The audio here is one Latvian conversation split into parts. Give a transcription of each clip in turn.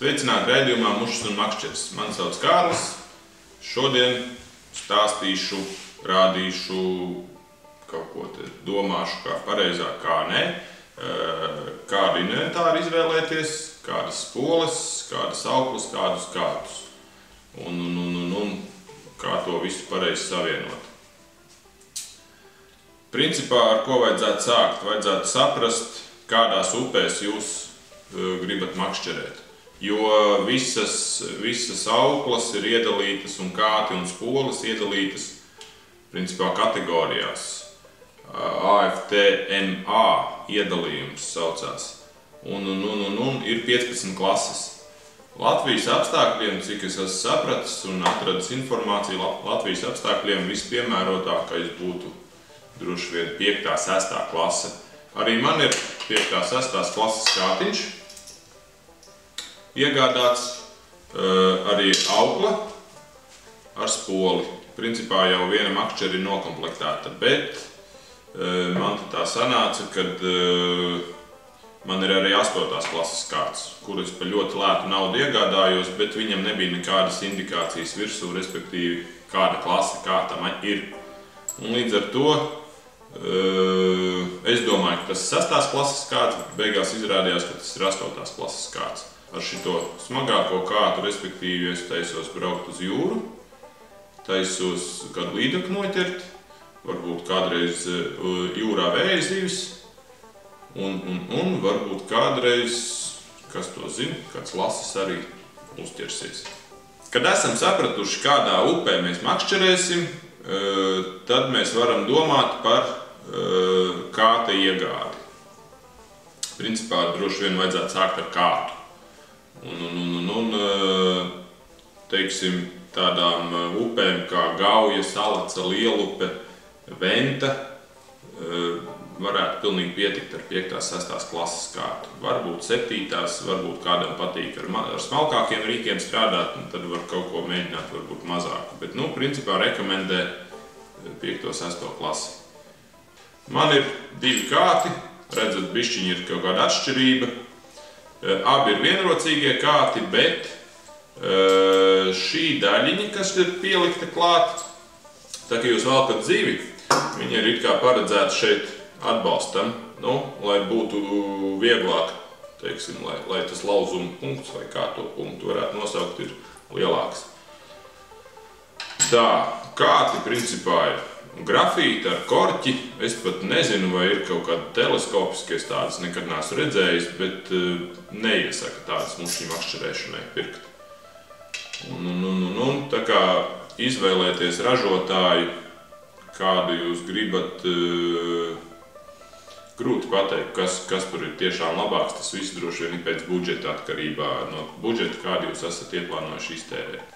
Sveicināti raidījumā Mušas un makšķeres. Mani sauc Kārlis. Šodien stāstīšu, rādīšu, kaut ko te domāšu, kā pareizāk, kā nē, kādu inventāru izvēlēties, kādas spoles, kādas auklas, kādus kārtus. Un kā to visu pareizi savienot. Principā, ar ko vajadzētu sākt? Vajadzētu saprast, kādās upēs jūs gribat makšķerēt. Jo visas auklas ir iedalītas un kāti un spoles iedalītas principā kategorijās. AFTMA iedalījums saucās. Un ir 15 klases. Latvijas apstākļiem, cik es esmu sapratis un atradis informāciju, Latvijas apstākļiem vispiemērotākais būtu droši vien 5. 6. klase. Arī man ir 5. 6. klases kātiņš iegādāts, arī aukla ar spoli. Principā jau viena makšķere ir nokomplektēta, bet man tā sanāca, kad man ir arī 8. klases kārts, kuras par ļoti lētu naudu iegādājos, bet viņam nebija nekādas indikācijas virsū, respektīvi kāda klase, kā tam ir. Un līdz ar to es domāju, ka tas ir 6. klases kārts, bet beigās izrādījās, ka tas ir 8. klases kārts. Ar šito smagāko kārtu, respektīvi, es taisos braukt uz jūru, taisos kādu līdekli noķert, varbūt kādreiz jūrā vēja zivis, un varbūt kādreiz, kas to zina, kāds lasis arī uzķersies. Kad esam sapratuši, kādā upē mēs makšķerēsim, tad mēs varam domāt par kāta iegādi. Principā droši vien vajadzētu sākt ar kātu. Teiksim, tādām upēm kā Gauja, Salaca, Lielupe, Venta varētu pilnīgi pietikt ar 5. 6. klases kārtu. Varbūt 7. varbūt kādam patīk ar smalkākiem rīkiem strādāt, un tad var kaut ko mēģināt, varbūt mazāku. Bet, principā rekomendē 5. 6. klasi. Man ir 2 kāti, redzat, bišķiņi ir kaut kāda atšķirība. Abi ir vienrocīgie kāti, bet šī daļiņa, kas ir pielikta klāt, tā kā jūs valkat zivi, viņi ir it kā paredzēti šeit atbalstam, lai būtu vieglāk, teiksim, lai tas lauzuma punkts, vai kā to punktu varētu nosaukt, ir lielāks. Tā, kāti principā ir grafīti ar korķi. Es pat nezinu, vai ir kaut kāda teleskopiski, es tādas nekad neesmu redzējis, bet neiesaka tādas mušķi makšķerēšanai pirkt. Tā kā izvēlēties ražotāju, kādu jūs gribat, grūti pateikt, kas tur ir tiešām labāks. Tas viss droši vien ir pēc budžeta atkarībā no budžeta, kādu jūs esat ieplānojuši iztērēt.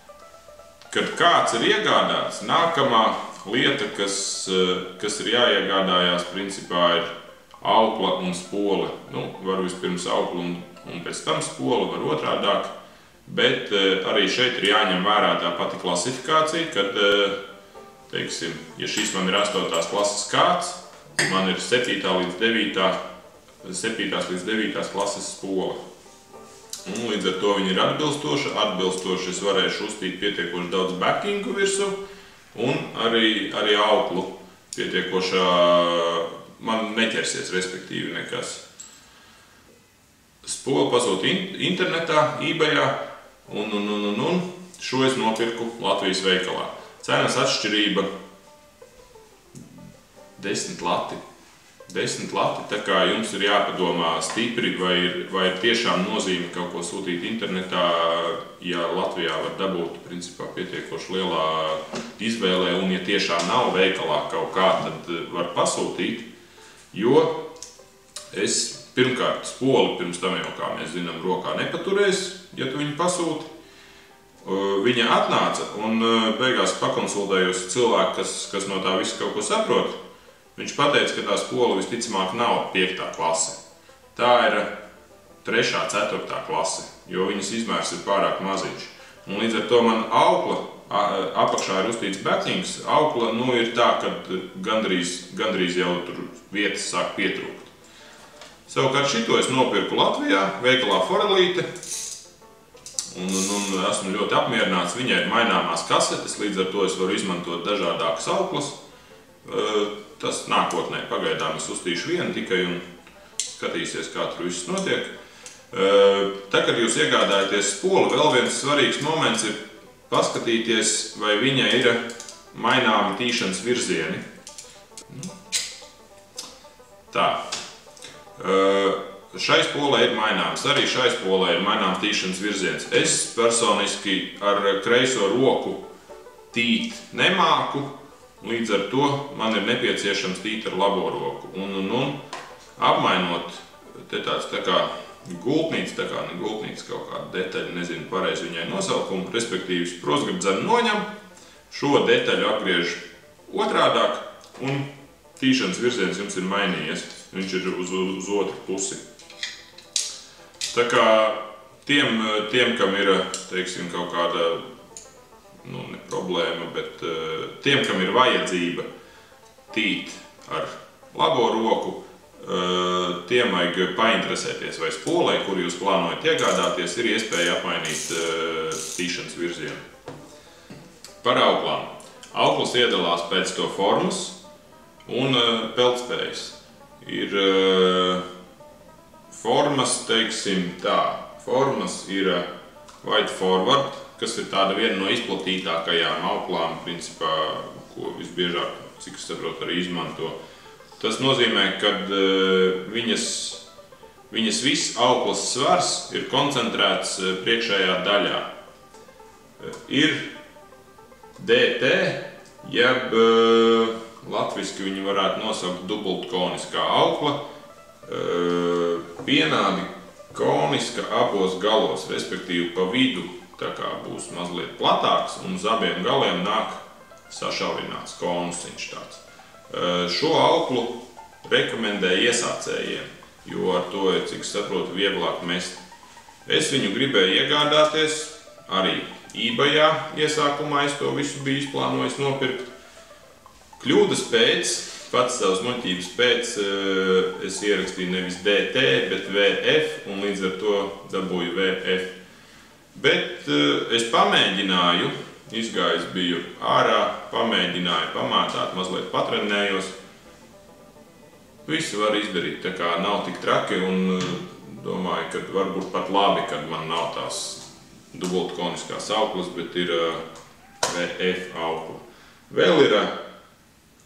Kad kāds ir iegādāts, nākamā lieta, kas ir jāiegādājās, principā ir aukla un spole. Var vispirms aukla un pēc tam spole, var otrādāk, bet arī šeit ir jāņem vērā tā pati klasifikācija, kad, teiksim, ja šis man ir 8. klases kārts, man ir 7. līdz 9. klases spole. Līdz ar to viņi ir atbilstoši es varēšu uztīt pietiekoši daudz backingu virsū, un arī auklu pietiekošā man neķersies, respektīvi nekas. Spoli pasūtu internetā, eBayā, un šo es nopirku Latvijas veikalā. Cenas atšķirība 10 lati. 10 lati, tā kā jums ir jāpadomā stipri, vai ir tiešām nozīme kaut ko sūtīt internetā, ja Latvijā var dabūt principā pietiekoši lielā izvēlē, un ja tiešām nav veikalā kaut kā, tad var pasūtīt, jo es pirmkārt spoli pirms tam jau, kā mēs zinām, rokā nepaturēs, ja tu viņu pasūti. Viņa atnāca un beigās pakonsultējos cilvēku, kas no tā visa kaut ko saprot. Viņš pateica, ka tā spola visticamāk nav 5. klase. Tā ir 3. 4. klase, jo viņas izmērs ir pārāk maziņš. Un līdz ar to man aukla, apakšā ir uztīts backings, aukla ir tā, ka gandrīz jau tur vietas sāk pietrūkt. Savukārt šito es nopirku Latvijā, veikalā Forelīte. un esmu ļoti apmierināts. Viņai ir maināmās kasetes, līdz ar to es varu izmantot dažādākas auklas. Tas nākotnē pagaidām es uztīšu vienu tikai un skatīsies, kā tur viss notiek. Tad, kad jūs iegādājaties spoli, vēl viens svarīgs moments ir paskatīties, vai viņa ir maināmi tīšanas virzieni. Tā. Šai spolē ir maināms, arī šai spolē ir maināms tīšanas virziens. Es personiski ar kreiso roku tīt nemāku, līdz ar to man ir nepieciešams tīt ar labo roku. Un apmainot, te tāds tā kā gultnīca, tā kā ne gultnīca, kaut kāda detaļa, nezinu pareizi viņai nosaukumu, respektīvi sprostgredzenu noņem, šo detaļu apgriež otrādāk un tīšanas virziens jums ir mainījies. Viņš ir uz otru pusi. Tā kā tiem kam ir, teiksim, kaut kāda, ne problēma, bet tiem, kam ir vajadzība tīt ar labo roku, tiem vajag painteresēties, vai spolē, kur jūs plānojat iegādāties, ir iespēja apmainīt tīšanas virzienu. Par auklām. Auklas iedalās pēc to formas un peldspējas. Ir formas, teiksim tā, formas ir white forward, kas ir tāda viena no izplatītākajām auklām, principā, ko visbiežāk, cik es saprotu, arī izmanto. Tas nozīmē, ka viņas viss auklas svars ir koncentrēts priekšējā daļā. Ir DT, jeb latviski viņi varētu nosaukt dubultkoniskā aukla, vienādi koniska abos galos, respektīvi pa vidu tā kā būs mazliet platāks un uz abiem galiem nāk sašaurināts konusiņš tāds. Šo auklu rekomendē iesācējiem, jo ar to ir, cik saprotu, vieglāk mest. Es viņu gribēju iegādāties arī eBayā iesākumā, es to visu biju izplānojis nopirkt. Kļūdas pēc, pats savas muļķības pēc, es ierakstīju nevis DT, bet VF, un līdz ar to dabūju VF. Bet es pamēģināju, izgājis biju ārā, pamēģināju pamātāt, mazliet patrenējos. Visu var izdarīt, tā kā nav tik traki, un domāju, ka varbūt pat labi, kad man nav tās dubultkoniskās auklas, bet ir VF aukla. Vēl ir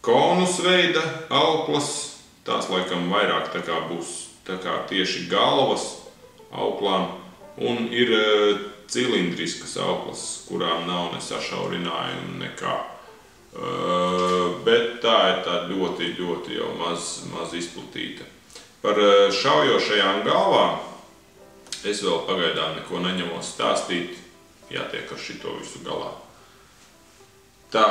konus veida auklas, tās laikam vairāk tā kā būs tā kā tieši galvas auklām, un ir cilindriskas auklas, kurām nav ne sašaurinājumi, nekā. Bet tā ir tā ļoti jau maz izplatīta. Par šaujošajām galvām es vēl pagaidām neko neņemos stāstīt, jātiek ar šito visu galā. Tā,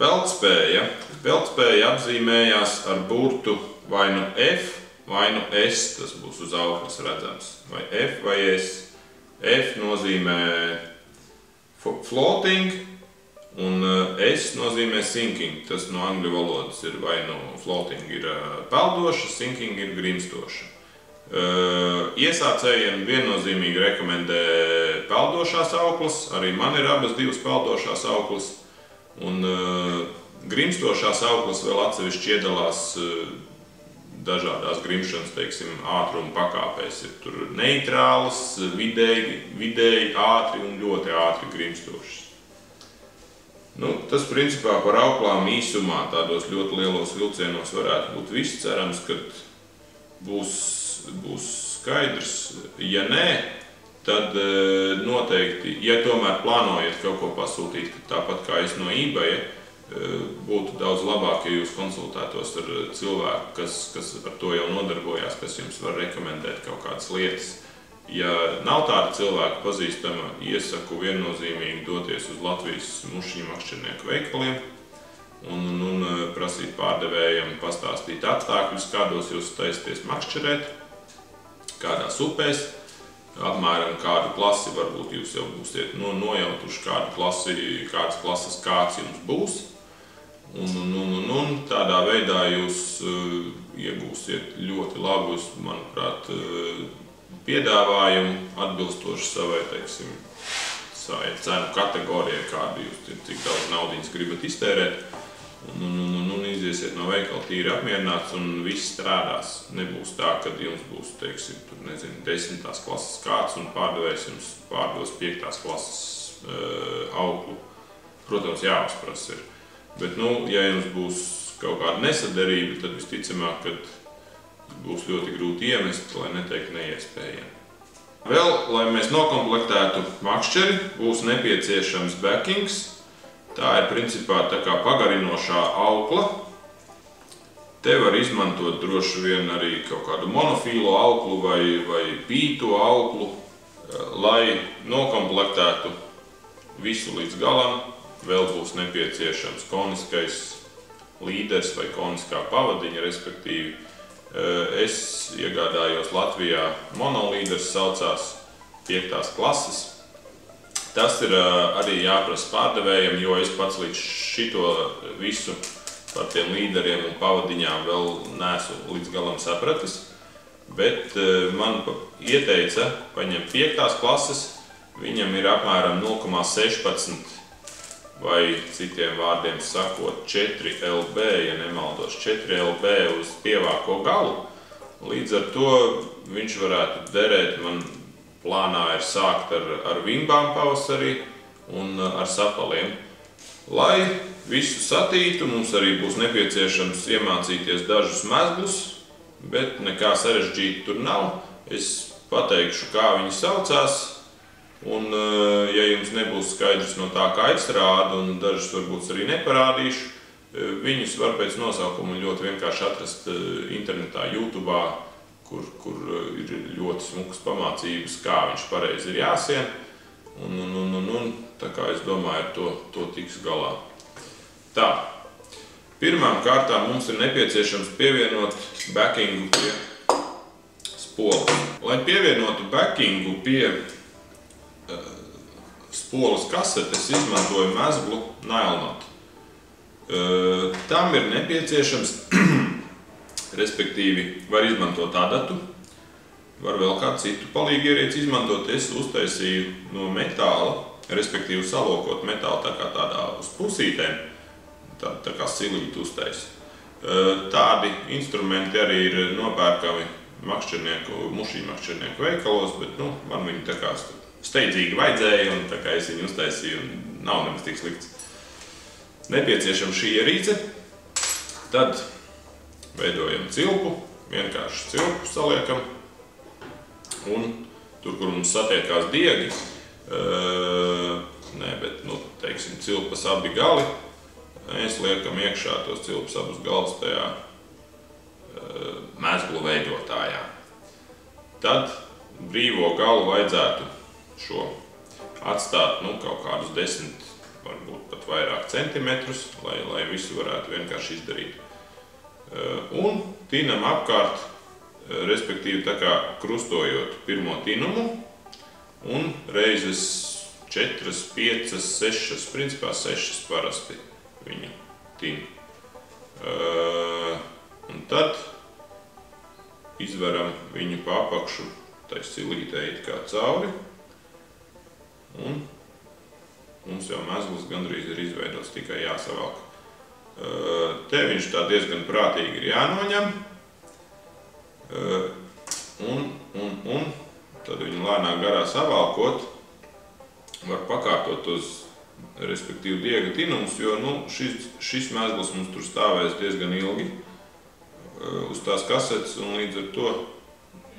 peldspēja. Peldspēja apzīmējās ar burtu vai nu F, vai nu S, tas būs uz auklas redzams, vai F vai S. F nozīmē floating un S nozīmē sinking. Tas no angļu valodas ir vai nu floating ir peldoša, sinking ir grimstoša. Iesācējiem viennozīmīgi rekomendē peldošās auklas, arī man ir abas divas peldošās auklas, un grimstošās auklas vēl atsevišķi iedalās dažādās grimšanas, teiksim, ātruma pakāpēs. Ir tur neitrālas, vidēji ātri un ļoti ātri grimstošas. Tas principā par auklām īsumā tādos ļoti lielos vilcienos varētu būt viss. Cerams, ka būs skaidrs. Ja nē, tad noteikti, ja tomēr plānojat kaut ko pasūtīt, tāpat kā es no eBay, būtu daudz labāk, ja jūs konsultētos ar cilvēku, kas ar to jau nodarbojās, kas jums var rekomendēt kaut kādas lietas. Ja nav tāda cilvēka pazīstama, iesaku viennozīmīgi doties uz Latvijas mušiņu makšķernieku veikaliem un prasīt pārdevējiem pastāstīt apstākļus, kādos jūs taisaties makšķerēt, kādās upēs, apmēram kādu klasi, varbūt jūs jau būsiet nojautuši kādas klases kāds jums būs. Un tādā veidā jūs iegūsiet ļoti labus, manuprāt, piedāvājumu atbilstoši savai, teiksim, savai cenu kategorijai, kādu jūs, cik daudz naudiņas gribat iztērēt. Un iziesiet no veikala tīri apmierināts un viss strādās. Nebūs tā, kad jums būs, teiksim, tur, nezinu, 10. klases kāds un pārdevējs jums pārdos 5. klases auklu. Protams, jāuzprasa ir. Bet, ja jums būs kaut kāda nesaderība, tad visticamāk, kad būs ļoti grūti iemest, lai neteikt neiespējami. Vēl, lai mēs nokomplektētu makšķeri, būs nepieciešams backings. Tā ir principā tā kā pagarinošā aukla. Te var izmantot droši vien arī kaut kādu monofīlo auklu vai pīto auklu, lai nokomplektētu visu līdz galam. Vēl būs nepieciešams koniskais līderis vai koniskā pavadiņa, respektīvi. Es iegādājos Latvijā monolīderis, saucās 5. klases. Tas ir arī jāprasa pārdevējiem, jo es pats līdz šito visu par tiem līderiem un pavadiņām vēl neesmu līdz galam sapratis. Bet man ieteica paņemt 5. klases, viņam ir apmēram 0,16 vai citiem vārdiem sakot 4 LB, ja nemaldos, 4 LB uz pievāko galu. Līdz ar to viņš varētu derēt, man plānā ir sākt ar vimbām pavasarī un ar sapaliem. Lai visu satītu, mums arī būs nepieciešams iemācīties dažus mezglus, bet nekā sarežģīta tur nav. Es pateikšu, kā viņi saucās, un ja jums nebūs skaidrs no tā, kā es rādu, un dažus varbūt arī neparādīšu, viņus var pēc nosaukuma ļoti vienkārši atrast internetā, YouTube'ā, kur ir ļoti smukas pamācības, kā viņš pareizi ir jāsien, un tā kā es domāju, to tiks galā. Tā, pirmām kārtām mums ir nepieciešams pievienot backingu pie spoles. Lai pievienotu backingu pie spoles kasetes, izmantoju mezglu nailnotu. Tam ir nepieciešams respektīvi, var izmantot adatu, var vēl kādu citu palīgu ierīci izmantot. Es uztaisīju no metāla, respektīvi salokot metālu tā kā tādā uz pusītēm, tā kā silīti uztaisi. Tādi instrumenti arī ir nopērkami mušīņu makšķernieku veikalos, bet man viņi tā kā steidzīgi vajadzēja, un tā kā es viņu uztaisīju, un nav nemaz tik slikts. Nepieciešama šī ierīce, tad veidojam cilpu, vienkārši cilpu saliekam, un tur, kur mums satiekās diegi, teiksim, cilpas abi gali, mēs liekam iekšā tos cilpas abus galus tajā mezglu veidotājā. Tad brīvo galu vajadzētu šo atstāt kaut kādus 10, varbūt pat vairāk centimetrus, lai visu varētu vienkārši izdarīt. Un tinam apkārt, respektīvi tā kā krustojot pirmo tinumu, un reizes 4, 5, 6, principā 6 parasti viņu tinu. Un tad izveram viņu pa apakšu tai silītei it kā cauri, un mums jau mezgls gandrīz ir izveidots, tikai jāsavalk. Te viņš tā diezgan prātīgi ir jānoņem, un tad viņu lēnāk garā savalkot, var pakārtot uz, respektīvi, diega tinumus, jo šis mezgls mums tur stāvēs diezgan ilgi uz tās kasetes, un līdz ar to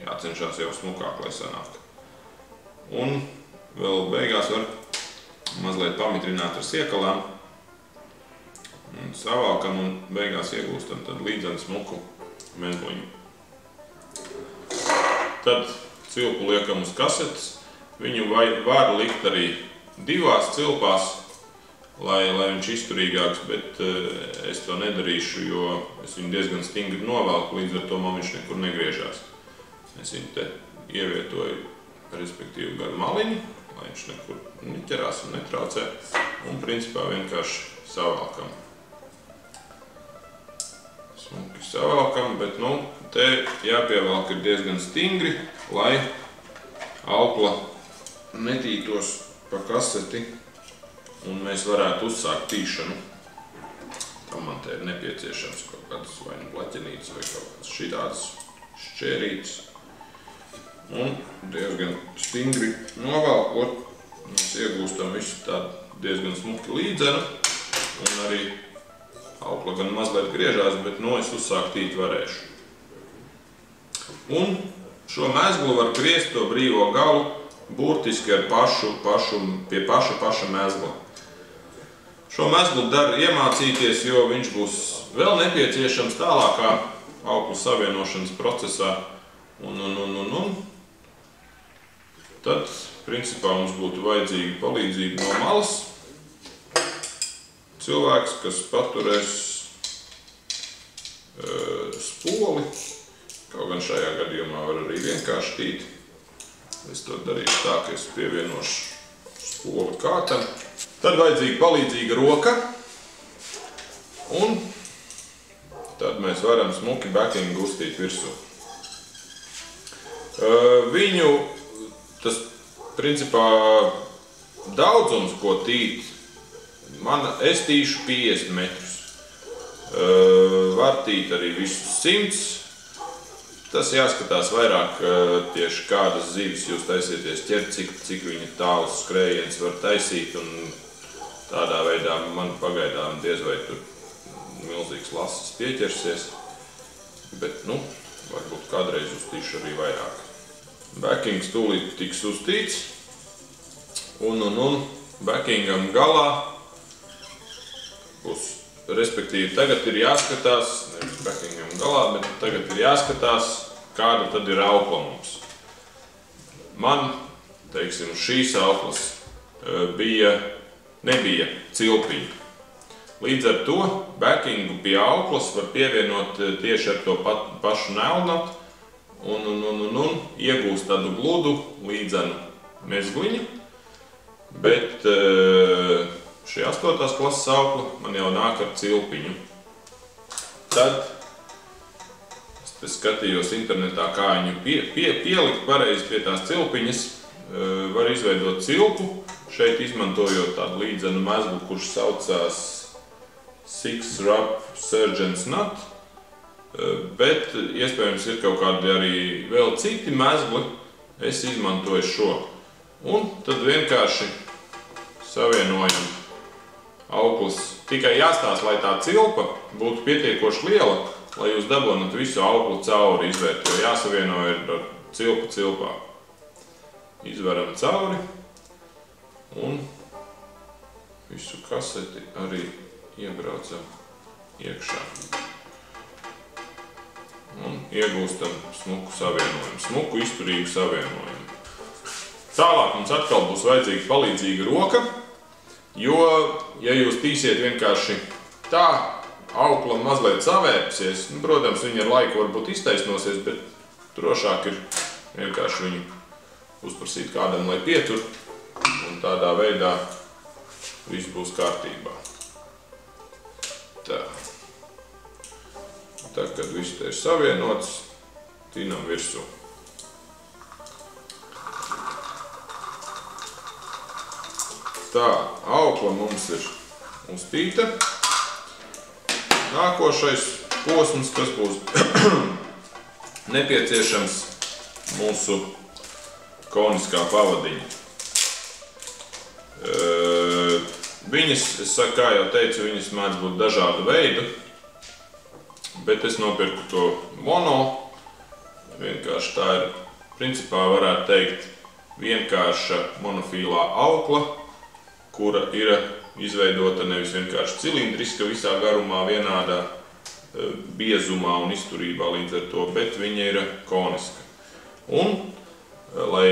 jācenšās jau smukāk, lai sanāk. Un vēl beigās var mazliet pamitrināt ar siekalām, un savalkam, un beigās iegūstam tad līdzenu smuku mezgliņu. Tad cilpu liekam uz kasetes. Viņu var likt arī 2 cilpās, lai viņš izturīgāks, bet es to nedarīšu, jo es viņu diezgan stingri novelku, līdz ar to man viņš nekur negriežās. Es viņu te ievietoju, respektīvi, gar maliņu, lai viņš nekur neķerās un netraucē, un principā vienkārši savalkam. Smuki savalkam, bet te jāpievelk ir diezgan stingri, lai aukla metītos pa kaseti un mēs varētu uzsākt tīšanu. Tam man te ir nepieciešams kaut kādas vai nu plaķenītes vai kaut kādas šitādas šķērītes. Un diezgan stingri novalkot, mēs iegūstam visu tādu diezgan smuki līdzenu un arī aukla gan mazliet griežās, bet es uzsākt tīt varēšu. Un šo mezglu var griezt to brīvo galu burtiski ar pie paša mezgla. Šo mezglu dar iemācīties, jo viņš būs vēl nepieciešams tālākā auklu savienošanas procesā. Un tad, principā, mums būtu vajadzīga palīdzība no malas. Cilvēks, kas paturēs spoli, kaut gan šajā gadījumā var arī vienkārši tīt. Es to darīšu tā, ka es pievienošu spoli kātam. Tad vajadzīga palīdzīga roka. Un tad mēs varam smuki backingu gustīt virsū. Viņu, tas principā daudzums, ko tīt, es tīšu 50 metrus. Var tīt arī visus 100. Tas jāskatās vairāk tieši kādas zivis jūs taisieties ķert, cik viņa tālus skrējiens var taisīt, un tādā veidā man pagaidām diez vai tur milzīgs lasis pieķersies, bet, varbūt kādreiz uztīšu arī vairāk. Backings tūlīt tiks uztīts, un backingam galā būs, respektīvi, tagad ir jāskatās, nevis backingam galā, bet tagad ir jāskatās, kāda tad ir aukla mums. Man, teiksim, šīs auklas nebija cilpiņu. Līdz ar to backingu pie auklas var pievienot tieši ar to pašu nelnatu un iegūst tādu gludu līdzenu mezgliņu, bet šī 8. klases aukla man jau nāk ar cilpiņu. Tad es skatījos internetā, kā viņu pielikt pareizi pie tās cilpiņas. Var izveidot cilpu, šeit izmantojot tādu līdzenu mezglu, kurš saucās Six Rub Surgeon's Nut, bet iespējams ir kaut kādi arī vēl citi mezgli, es izmantoju šo. Un tad vienkārši savienojam auklas. Tikai jāstāsta, lai tā cilpa būtu pietiekoši liela, lai jūs dabonat visu auklu cauri izvērt, jo jāsavieno ir ar cilpu cilpā. Izveram cauri un visu kaseti arī iebraucam iekšā. Un iegūstam smuku savienojumu, smuku izturīgu savienojumu. Tālāk mums atkal būs vajadzīga palīdzīga roka, jo, ja jūs tīsiet vienkārši tā, aukla mazliet savērpsies, protams, viņa ar laiku varbūt iztaisnosies, bet drošāk ir vienkārši viņu uzprasīt kādam, lai pietur, un tādā veidā viss būs kārtībā. Tā. Tad, kad viss te ir savienots, tinam virsū. Tā, aukla mums ir uztīta. Nākošais posms, kas būs nepieciešams, mūsu koniskā pavadiņa. Viņas, kā jau teicu, viņas mēdz būt dažādu veidu, bet es nopirku to mono. Vienkārši tā ir, principā varētu teikt, vienkārša monofīlā aukla, kura ir izveidota nevis vienkārši cilindriska visā garumā, vienādā biezumā un izturībā līdz ar to, bet viņa ir koniska. Un, lai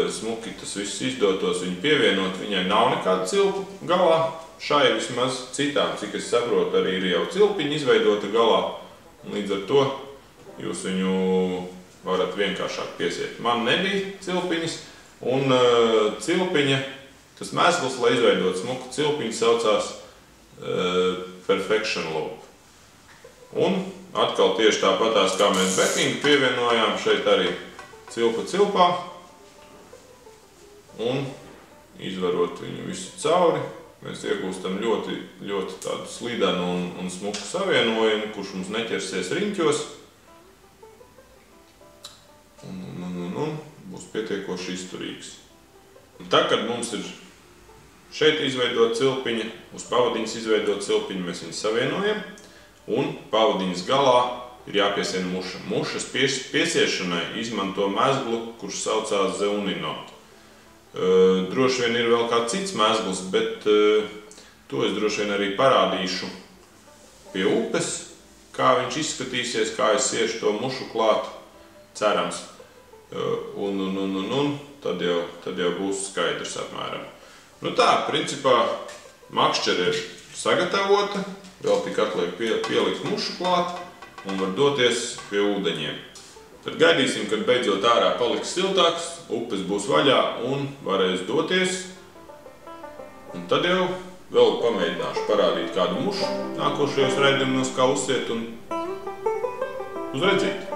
smuki tas viss izdotos viņu pievienot, viņai nav nekāda cilpa galā. Šai vismaz citām, cik es saprotu, arī ir jau cilpiņa izveidota galā. Līdz ar to jūs viņu varat vienkāršāk piesiet. Man nebija cilpiņas, un cilpiņa, tas mezgls, lai izveidot smuku cilpiņu, saucās Perfection Loop. Un atkal tieši tāpatās, kā mēs backingu pievienojām, šeit arī cilpa cilpā, un izvarot viņu visu cauri. Mēs iegūstam ļoti, ļoti tādu slidenu un smuku savienojumu, kurš mums neķersies riņķos. Un būs pietiekoši izturīgs. Tā, kad mums ir šeit izveidot cilpiņa, uz pavadiņas izveidot cilpiņu, mēs viņu savienojam, un pavadiņas galā ir jāpiesien muša. Mušas piesiešanai izmanto mezglu, kurš saucās Zeunino. Droši vien ir vēl kāds cits mezgls, bet to es droši vien arī parādīšu pie upes, kā viņš izskatīsies, kā es iešu to mušu klāt, cerams. Tad jau būs skaidrs apmēram. Nu tā, principā makšķere ir sagatavota, vēl tik atliek pielikt mušu klāt un var doties pie ūdeņiem. Tad gaidīsim, kad beidzot ārā paliks siltāks, upes būs vaļā un varēs doties. Un tad jau vēl pamēģināšu parādīt kādu mušu nākošajos raidījumos, kā uzsiet un uz redzīt.